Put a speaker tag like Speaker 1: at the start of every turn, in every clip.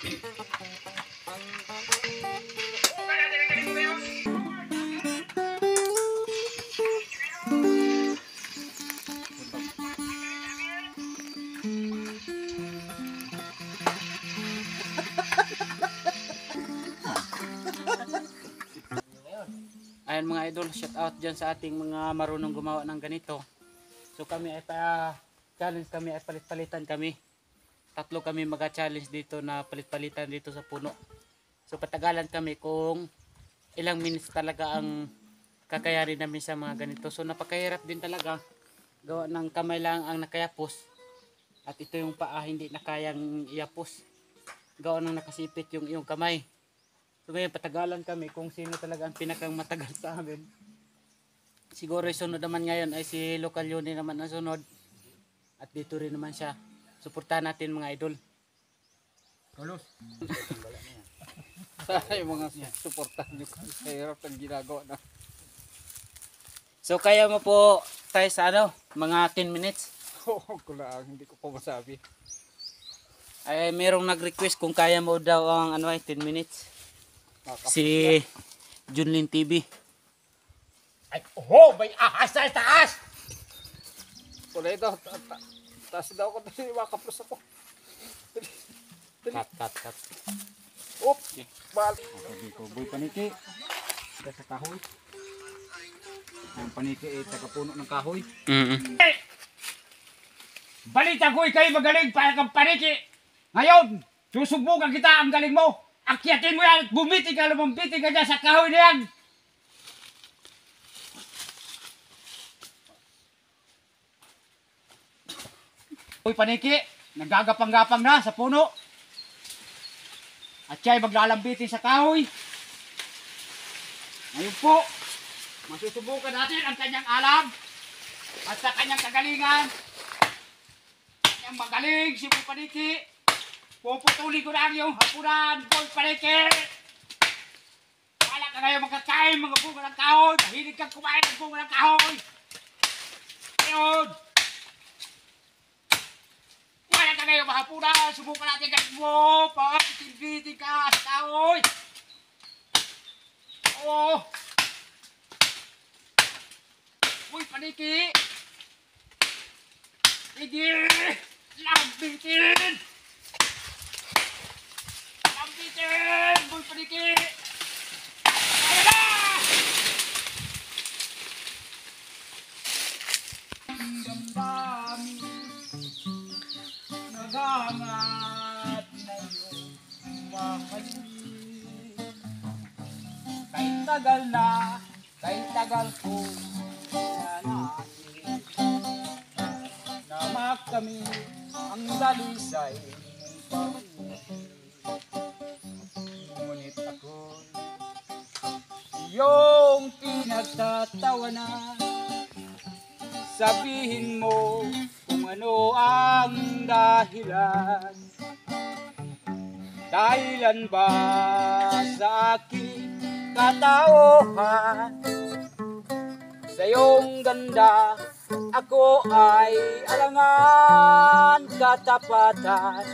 Speaker 1: Ayan mga idol, shout out dyan sa ating mga marunong gumawa ng ganito. So kami ay challenge kami ay palit-palitan kami. Tatlo kami mag-challenge dito na palit-palitan dito sa puno. So patagalan kami kung ilang minutes talaga ang kakayarin namin sa mga ganito. So napakahirap din talaga. Gawa ng kamay lang ang nakayapos. At ito yung paa hindi na kayang iapos. Gawa ng nakasipit yung iyong kamay. So ngayon patagalan kami kung sino talaga ang pinakang matagal sa amin. Siguro yung sunod naman ngayon ay si Local Yuni naman ang sunod. At dito rin naman siya. Suportahan natin mga idol.
Speaker 2: Carlos. Yung mga suportahan nyo sa hirap ng ginagawa na.
Speaker 1: So kaya mo po tayo sa mga 10 minutes.
Speaker 2: Oo, hindi ko pa masabi.
Speaker 1: Ay merong nag-request kung kaya mo daw ang 10 minutes. Si Junlin TV.
Speaker 2: Ay, may ahas sa taas! Wala ito, taas daw ko na makaplos ako.
Speaker 1: Cut.
Speaker 2: Oop! Balik! Boy paniki. Ito sa kahoy. Ang paniki ay tagapuno ng kahoy. Balita ko ikay magaling para kang paniki. Ngayon, susubukan kita ang galing mo. Akyatin mo yan at bumiti ka, lumambiti ka dyan sa kahoy na yan. Uy paniki, nagagapang-gapang na sa puno. At siya'y maglalambitin sa kahoy. Ngayon po, masusubukan natin ang kanyang alam at sa kanyang kagalingan. Kanyang magaling si Boy Paniki. Puputuli ko na ang iyong hapunan, Boy Paniki. Wala ka ngayon magkakain mga bunga ng kahoy. Mahilig kang kumain ng bunga ng kahoy. Ngayon, wala ka ngayon mahapunan. Subukan natin ganit mo. Pag-timbiti ka sa kahoy. Oo. Boy Paniki. Sige. Lambitin. Lambitin. Boy Paniki. Kaya na! Ang damdamin naghangat na iyong mahalin. Kahit tagal na, kahit tagal ko nanahit. Namak kami ang dalisay ng ngunit ako'y iyong pinagtatawanan. Sabihin mo kung ano ang dahilan. Dahilan ba sa aking katauhan? Sa iyong ganda ako ay alangan. Katapatan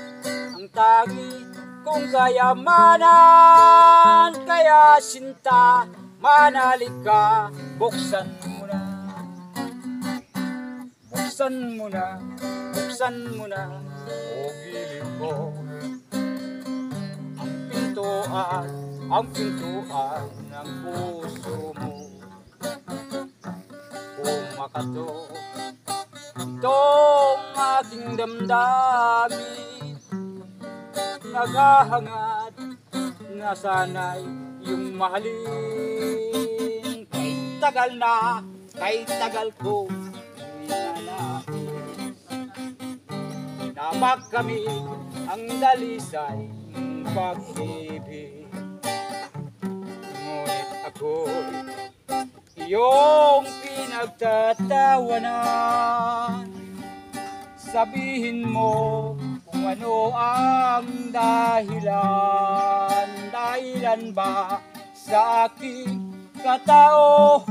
Speaker 2: ang tagi kong kayamanan. Kaya sinta, manalik ka, buksan mo na. Buksan mo na, buksan mo na, o giliw ko. Ang pintuan ng puso mo. Kumakato itong aking damdamin. Naghahangad na sana'y iyong mahalin. Kahit tagal na, kahit tagal ko hinanahin. Namak kami ang dalisay ng pag-ibig. Ngunit ako'y iyong pinagtatawanan. Sabihin mo kung ano ang dahilan. Dahilan ba sa aking katauhan?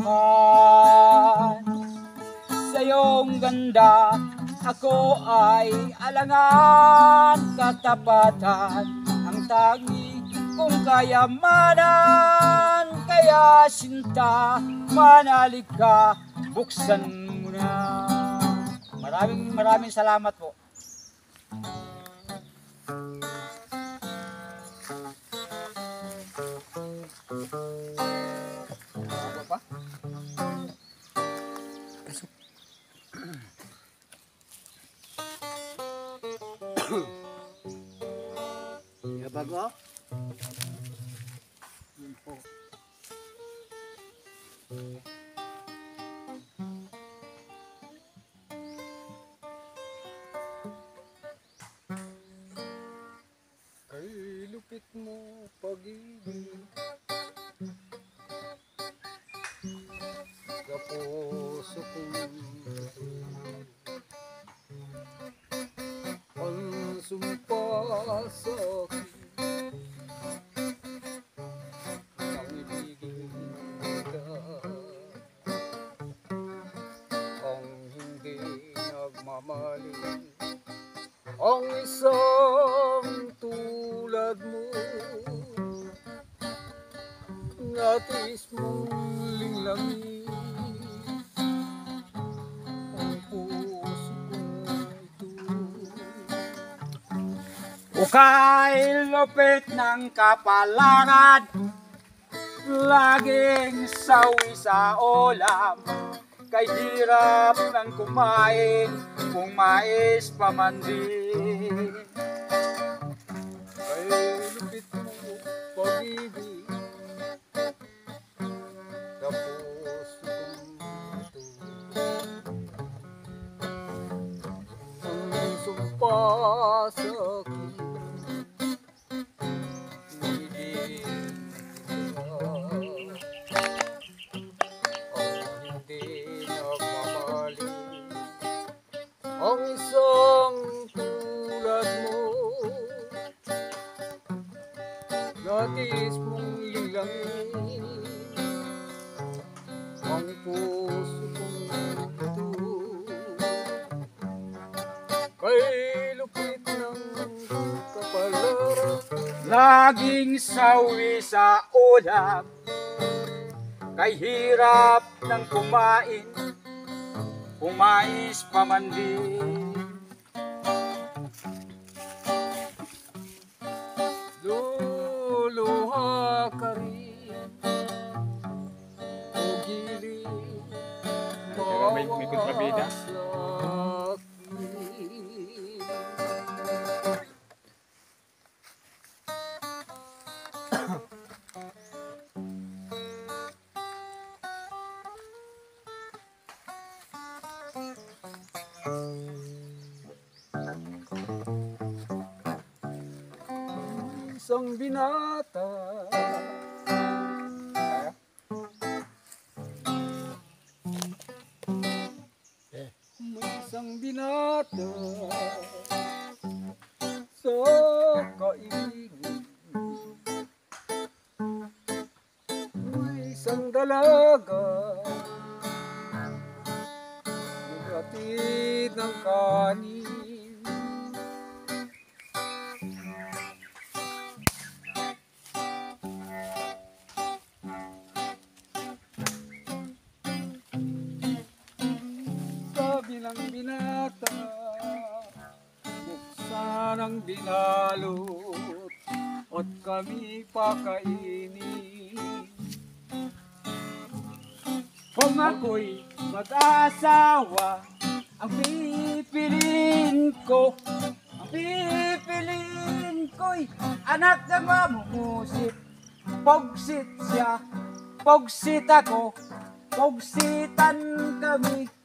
Speaker 2: Sa iyong ganda ako ay alangan. Katapatan ang tangi kong kayamanan. Kaya sinta, manalig ka, buksan mo na. Maraming salamat po. Ano pa?
Speaker 3: Bago?
Speaker 2: Yun po.
Speaker 3: Ay, lupit mo pag-ibig sa puso kong ang sumpa sa akin ang ibigin ka, ang hindi nagmamaling, ang isang tulad mo, natis mong linglangin ang puso kong ito.
Speaker 2: Ukay lupit ng kapalaran, laging sawi sa ulam. Kay hirap ng kumain kung mais pa man din.
Speaker 3: Ay, lupit mo pag-ibig sa puso kong ito. Ang sumpa sa akin, hindi kita. Ang hindi nagmamaling, ang isang tulad mo, natis mong lilangin ang puso kong ito. Kay lupit ng kapalaran,
Speaker 2: Laging sawi sa ulam, kay hirap ng kumain kung mais pa man din.
Speaker 3: luluha ka rin o gilid
Speaker 1: May kontrabida.
Speaker 3: sa akin. Isang binata may isang binata sa kaingin, may isang dalaga naghatid ng kanin. Sabi ng binata, buksan ang binalot at kami pakainin.
Speaker 2: Kung ako'y mag-asawa, ang pipiliin ko'y anak ng mamumusit. Pogsit siya, pogsit ako, pogsitan kami.